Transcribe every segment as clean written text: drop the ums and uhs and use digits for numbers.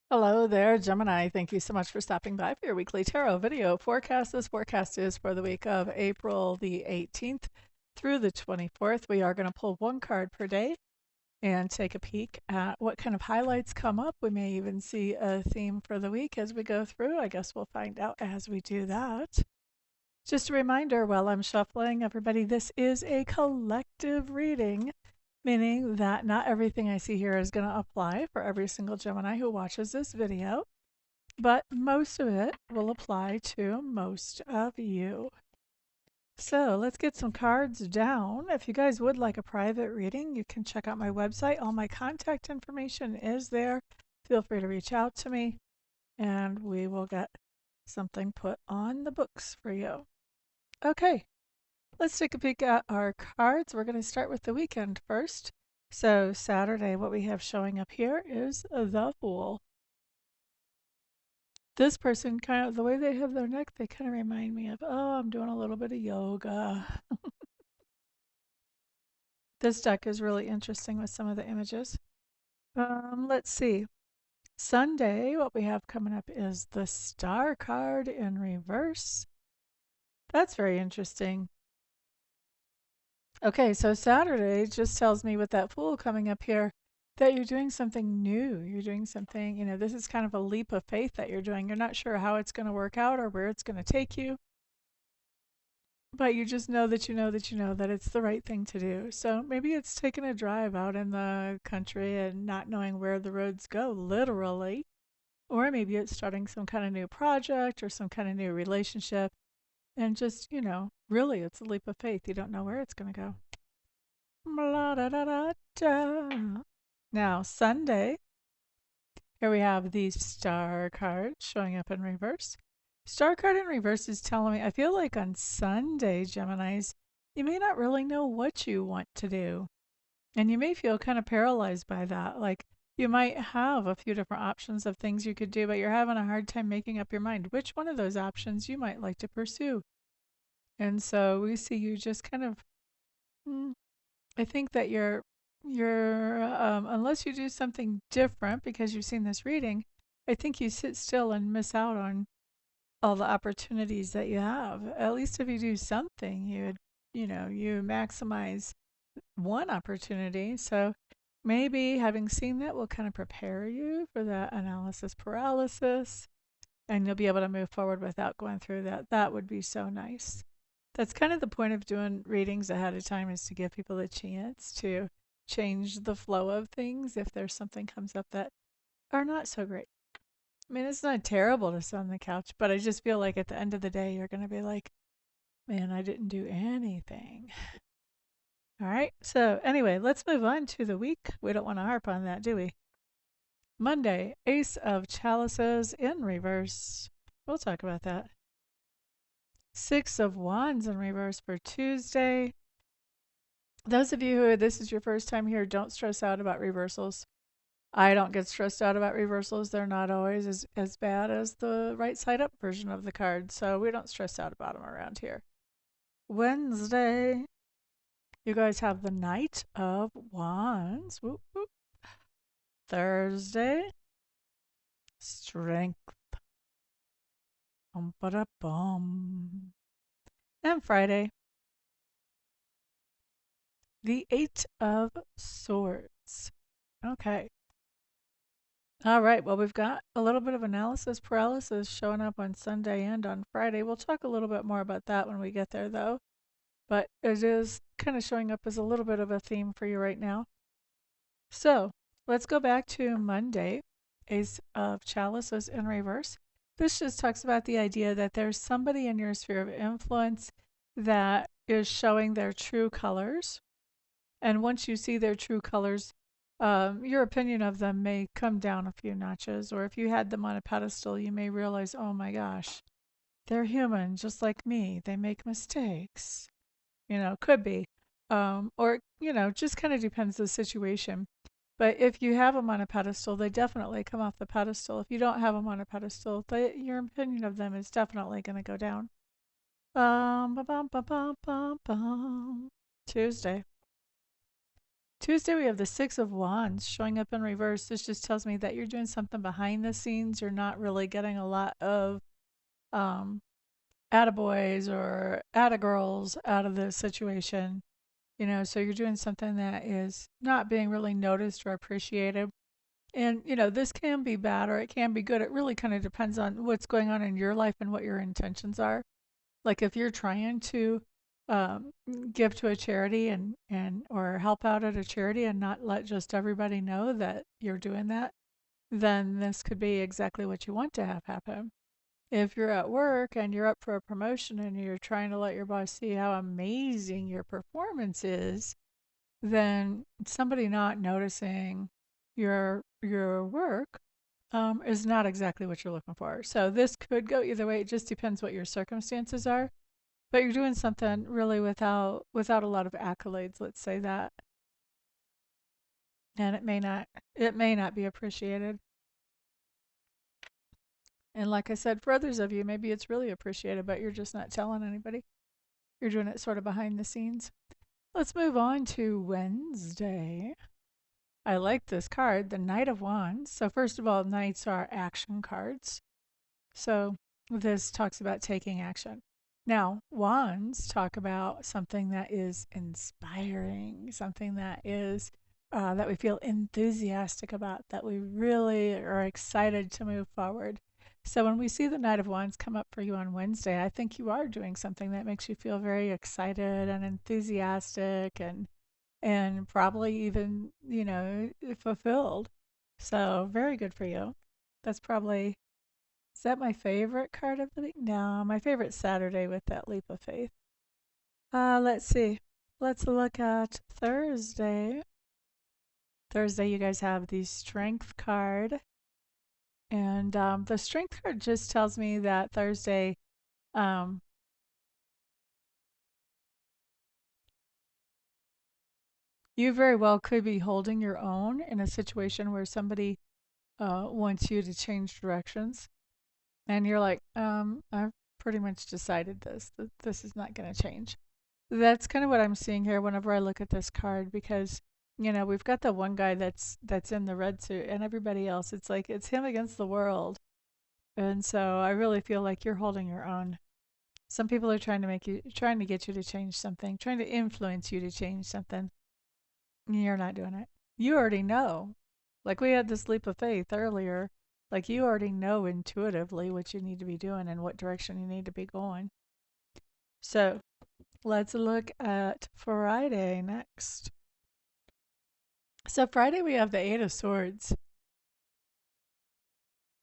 Hello there, Gemini. Thank you so much for stopping by for your weekly tarot video forecast. This forecast is for the week of April the 18th through the 24th. We are going to pull one card per day and take a peek at what kind of highlights come up. We may even see a theme for the week as we go through. I guess we'll find out as we do that. Just a reminder while I'm shuffling, everybody, this is a collective reading, meaning that not everything I see here is going to apply for every single Gemini who watches this video, but most of it will apply to most of you. So let's get some cards down. If you guys would like a private reading, you can check out my website. All my contact information is there. Feel free to reach out to me and we will get something put on the books for you. Okay, let's take a peek at our cards. We're going to start with the weekend first. So Saturday, what we have showing up here is the Fool. This person, kind of the way they have their neck, they kind of remind me of, oh, I'm doing a little bit of yoga. This deck is really interesting with some of the images. Let's see. Sunday, what we have coming up is the Star card in reverse. That's very interesting. Okay, so Saturday just tells me with that Fool coming up here that you're doing something new. You're doing something, this is kind of a leap of faith that you're doing. You're not sure how it's going to work out or where it's going to take you, but you just know that you know that you know that it's the right thing to do. So maybe it's taking a drive out in the country and not knowing where the roads go, literally. Or maybe it's starting some kind of new project or some kind of new relationship. And just, really, it's a leap of faith. You don't know where it's going to go. Now, Sunday, here we have the Star card showing up in reverse. Star card in reverse is telling me, I feel like on Sunday, Geminis, you may not really know what you want to do. And you may feel kind of paralyzed by that. Like you might have a few different options of things you could do, but you're having a hard time making up your mind which one of those options you might like to pursue. And so we see you just kind of, I think that you're unless you do something different because you've seen this reading, I think you sit still and miss out on all the opportunities that you have. At least if you do something, you maximize one opportunity. So maybe having seen that will kind of prepare you for that analysis paralysis and you'll be able to move forward without going through that. That would be so nice. That's kind of the point of doing readings ahead of time, is to give people a chance to change the flow of things if there's something comes up that are not so great. I mean, it's not terrible to sit on the couch, but I just feel like at the end of the day, you're going to be like, man, I didn't do anything. All right. So, anyway, let's move on to the week. We don't want to harp on that, do we? Monday, Ace of Chalices in reverse. We'll talk about that. Six of Wands in reverse for Tuesday. Those of you who this is your first time here, don't stress out about reversals. I don't get stressed out about reversals. They're not always as bad as the right side up version of the card, so we don't stress out about them around here. Wednesday, you guys have the Knight of Wands. Whoop, whoop. Thursday, Strength. Bum. And Friday, the Eight of Swords. Okay. All right. Well, we've got a little bit of analysis paralysis showing up on Sunday and on Friday. We'll talk a little bit more about that when we get there, though. But it is kind of showing up as a little bit of a theme for you right now. So let's go back to Monday. Ace of Chalices in reverse. This just talks about the idea that there's somebody in your sphere of influence that is showing their true colors. And once you see their true colors, your opinion of them may come down a few notches. Or if you had them on a pedestal, you may realize, oh my gosh, they're human just like me. They make mistakes. Could be. Or, just kind of depends the situation. But if you have them on a pedestal, they definitely come off the pedestal. If you don't have them on a pedestal, your opinion of them is definitely going to go down. Tuesday. Tuesday, we have the Six of Wands showing up in reverse. This just tells me that you're doing something behind the scenes. You're not really getting a lot of um, attaboys or attagirls out of the situation. So you're doing something that is not being really noticed or appreciated. And, this can be bad or it can be good. It really kind of depends on what's going on in your life and what your intentions are. Like if you're trying to um, give to a charity and or help out at a charity and not let just everybody know that you're doing that, then this could be exactly what you want to have happen. If you're at work and you're up for a promotion and you're trying to let your boss see how amazing your performance is, then somebody not noticing your work is not exactly what you're looking for. So this could go either way. It just depends what your circumstances are. But you're doing something really without a lot of accolades, let's say that. And it may not be appreciated. And like I said, for others of you, maybe it's really appreciated, but you're just not telling anybody. You're doing it sort of behind the scenes. Let's move on to Wednesday. I like this card, the Knight of Wands. So first of all, knights are action cards. So this talks about taking action. Now, wands talk about something that is inspiring, something that is that we feel enthusiastic about, that we really are excited to move forward. So when we see the Knight of Wands come up for you on Wednesday, I think you are doing something that makes you feel very excited and enthusiastic and probably even, fulfilled. So very good for you. That's probably is that my favorite card of the week? No, my favorite Saturday with that leap of faith. Let's see. Let's look at Thursday. Thursday, you guys have the Strength card. And the Strength card just tells me that Thursday, um, you very well could be holding your own in a situation where somebody wants you to change directions. And you're like, I've pretty much decided that this is not going to change. That's kind of what I'm seeing here whenever I look at this card because we've got the one guy that's in the red suit and everybody else it's like it's him against the world. And so I really feel like you're holding your own. Some people are trying to get you to change something, trying to influence you to change something. You're not doing it. You already know. Like we had this leap of faith earlier. Like you already know intuitively what you need to be doing and what direction you need to be going. So let's look at Friday next. So Friday we have the Eight of Swords.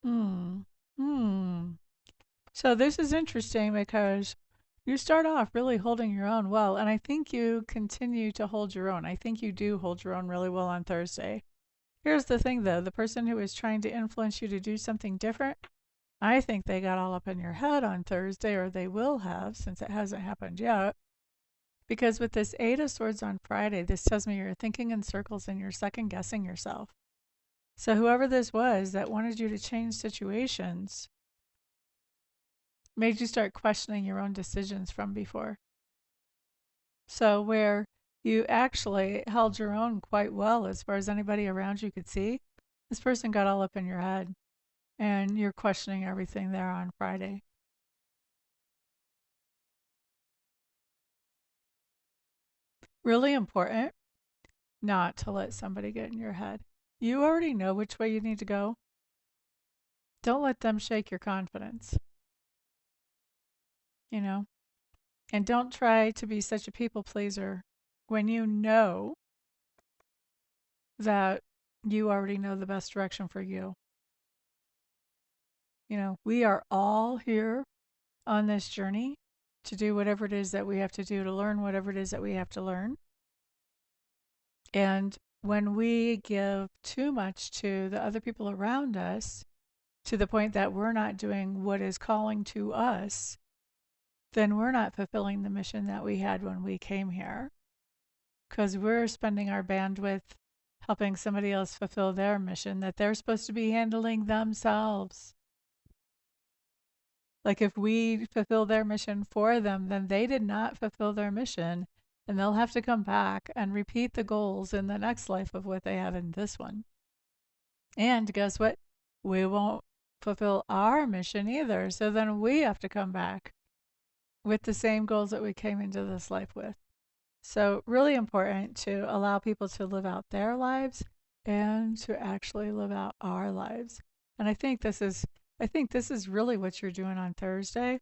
Hmm. Hmm. So this is interesting because you start off really holding your own well, and I think you continue to hold your own. I think you do hold your own really well on Thursday. Here's the thing though, the person who is trying to influence you to do something different, I think they got all up in your head on Thursday, or they will have since it hasn't happened yet. Because with this Eight of Swords on Friday, this tells me you're thinking in circles and you're second guessing yourself. So whoever this was that wanted you to change situations made you start questioning your own decisions from before. So where you actually held your own quite well as far as anybody around you could see, this person got all up in your head and you're questioning everything there on Friday. Really important not to let somebody get in your head. You already know which way you need to go. Don't let them shake your confidence, you know? And don't try to be such a people pleaser when you know that you already know the best direction for you. We are all here on this journey to do whatever it is that we have to do, to learn whatever it is that we have to learn. And when we give too much to the other people around us, to the point that we're not doing what is calling to us, then we're not fulfilling the mission that we had when we came here. Because we're spending our bandwidth helping somebody else fulfill their mission that they're supposed to be handling themselves. Like if we fulfill their mission for them, then they did not fulfill their mission and they'll have to come back and repeat the goals in the next life of what they have in this one. And guess what? We won't fulfill our mission either. So then we have to come back with the same goals that we came into this life with. So, really important to allow people to live out their lives and to actually live out our lives. And I think this is really what you're doing on Thursday.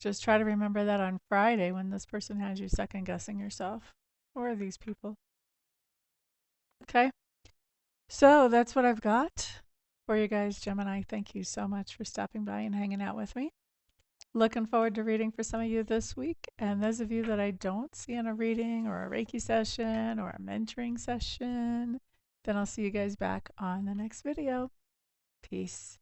Just try to remember that on Friday when this person has you second guessing yourself or these people. Okay? So, that's what I've got for you guys, Gemini. Thank you so much for stopping by and hanging out with me. Looking forward to reading for some of you this week. And those of you that I don't see in a reading or a Reiki session or a mentoring session, then I'll see you guys back on the next video. Peace.